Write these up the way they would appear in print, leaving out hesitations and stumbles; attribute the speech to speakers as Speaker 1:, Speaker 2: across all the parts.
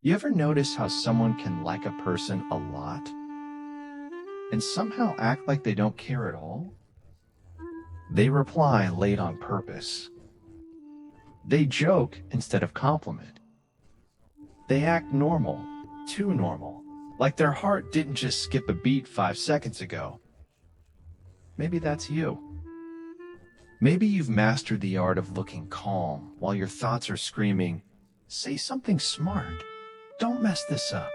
Speaker 1: You ever notice how someone can like a person a lot and somehow act like they don't care at all? They reply late on purpose. They joke instead of compliment. They act normal, too normal, like their heart didn't just skip a beat 5 seconds ago. Maybe that's you. Maybe you've mastered the art of looking calm while your thoughts are screaming, "Say something smart. Don't mess this up."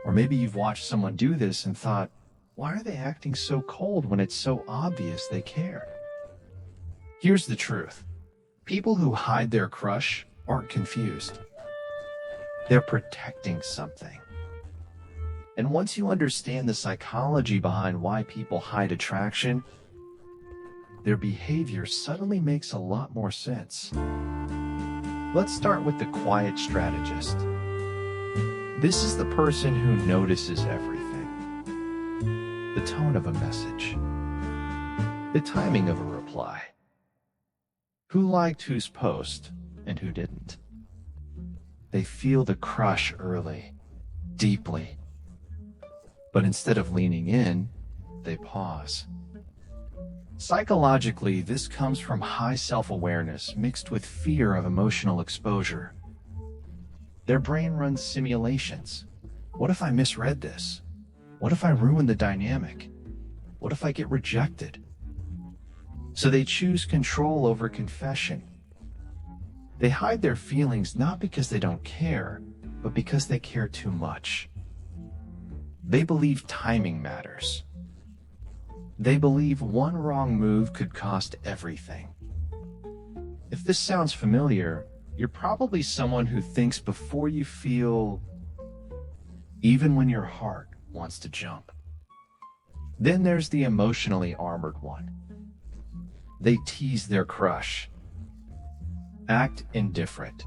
Speaker 1: Or maybe you've watched someone do this and thought, why are they acting so cold when it's so obvious they care? Here's the truth. People who hide their crush aren't confused. They're protecting something. And once you understand the psychology behind why people hide attraction, their behavior suddenly makes a lot more sense. Let's start with the quiet strategist. This is the person who notices everything. The tone of a message. The timing of a reply. Who liked whose post and who didn't. They feel the crush early, deeply. But instead of leaning in, they pause. Psychologically, this comes from high self-awareness mixed with fear of emotional exposure. Their brain runs simulations. What if I misread this? What if I ruin the dynamic? What if I get rejected? So they choose control over confession. They hide their feelings not because they don't care, but because they care too much. They believe timing matters. They believe one wrong move could cost everything. If this sounds familiar, you're probably someone who thinks before you feel, even when your heart wants to jump. Then there's the emotionally armored one. They tease their crush, act indifferent,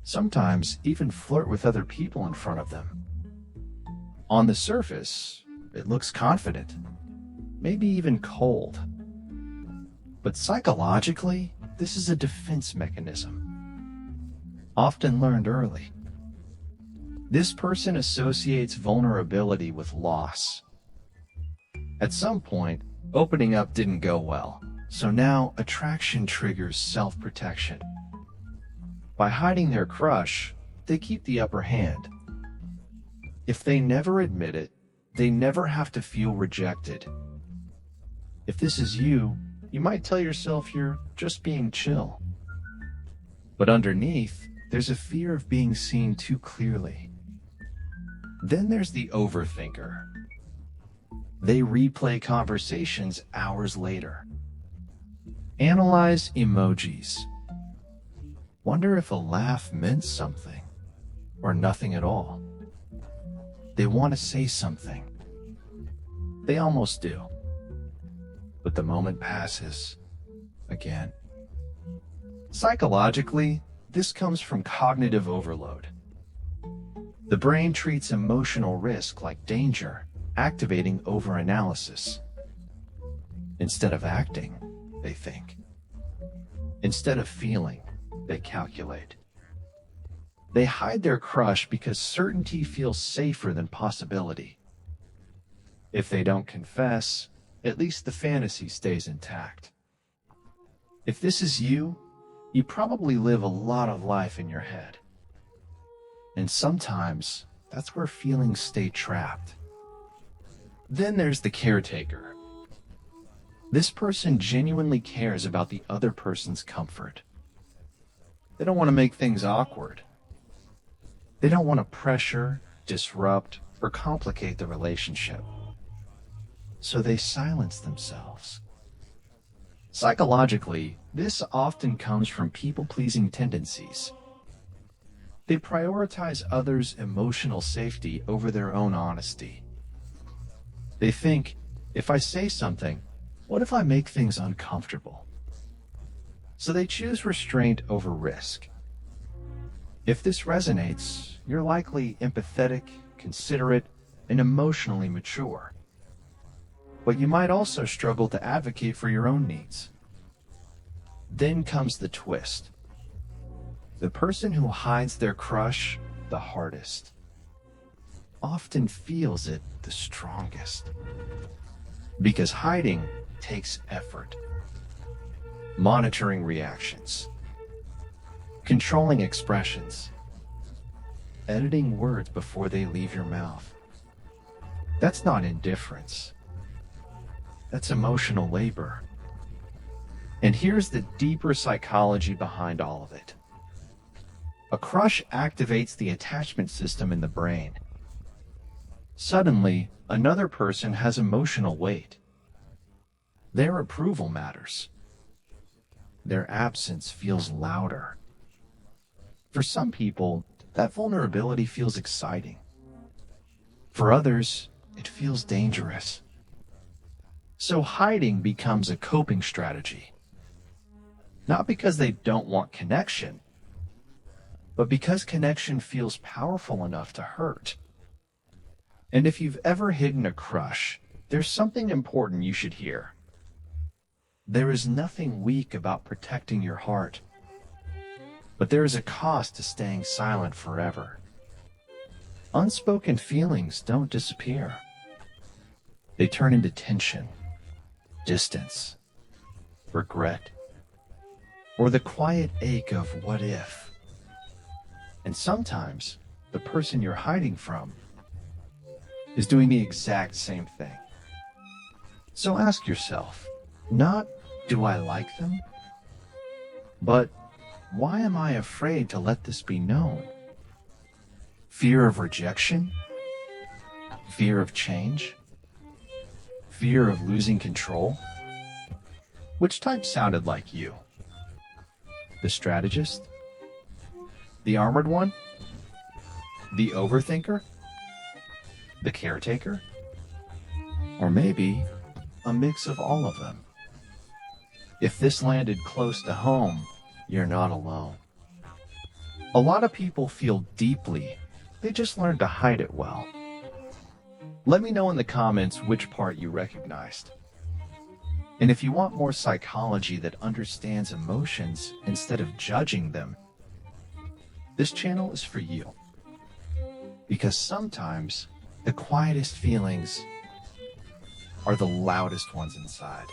Speaker 1: sometimes even flirt with other people in front of them. On the surface, it looks confident, maybe even cold. But psychologically, this is a defense mechanism, often learned early. This person associates vulnerability with loss. At some point, opening up didn't go well, so now attraction triggers self-protection. By hiding their crush, they keep the upper hand. If they never admit it, they never have to feel rejected. If this is you, you might tell yourself you're just being chill. But underneath, there's a fear of being seen too clearly. Then there's the overthinker. They replay conversations hours later. Analyze emojis. Wonder if a laugh meant something, or nothing at all. They want to say something. They almost do. But the moment passes again. Psychologically, this comes from cognitive overload. The brain treats emotional risk like danger, activating overanalysis. Instead of acting, they think. Instead of feeling, they calculate. They hide their crush because certainty feels safer than possibility. If they don't confess, at least the fantasy stays intact. If this is you, you probably live a lot of life in your head. And sometimes, that's where feelings stay trapped. Then there's the caretaker. This person genuinely cares about the other person's comfort. They don't want to make things awkward. They don't want to pressure, disrupt, or complicate the relationship. So they silence themselves. Psychologically, this often comes from people-pleasing tendencies. They prioritize others' emotional safety over their own honesty. They think, if I say something, what if I make things uncomfortable? So they choose restraint over risk. If this resonates, you're likely empathetic, considerate, and emotionally mature. But you might also struggle to advocate for your own needs. Then comes the twist. The person who hides their crush the hardest often feels it the strongest. Because hiding takes effort. Monitoring reactions, controlling expressions, editing words before they leave your mouth. That's not indifference. That's emotional labor. And here's the deeper psychology behind all of it. A crush activates the attachment system in the brain. Suddenly, another person has emotional weight. Their approval matters. Their absence feels louder. For some people, that vulnerability feels exciting. For others, it feels dangerous. So hiding becomes a coping strategy. Not because they don't want connection, but because connection feels powerful enough to hurt. And if you've ever hidden a crush, there's something important you should hear. There is nothing weak about protecting your heart, but there is a cost to staying silent forever. Unspoken feelings don't disappear. They turn into tension, distance, regret, or the quiet ache of what if. And sometimes, the person you're hiding from is doing the exact same thing. So ask yourself, not, do I like them? But, why am I afraid to let this be known? Fear of rejection? Fear of change? Fear of losing control? Which type sounded like you? The strategist? The armored one? The overthinker? The caretaker? Or maybe a mix of all of them? If this landed close to home, you're not alone. A lot of people feel deeply, they just learned to hide it well. Let me know in the comments which part you recognized. And if you want more psychology that understands emotions instead of judging them, this channel is for you. Because sometimes the quietest feelings are the loudest ones inside.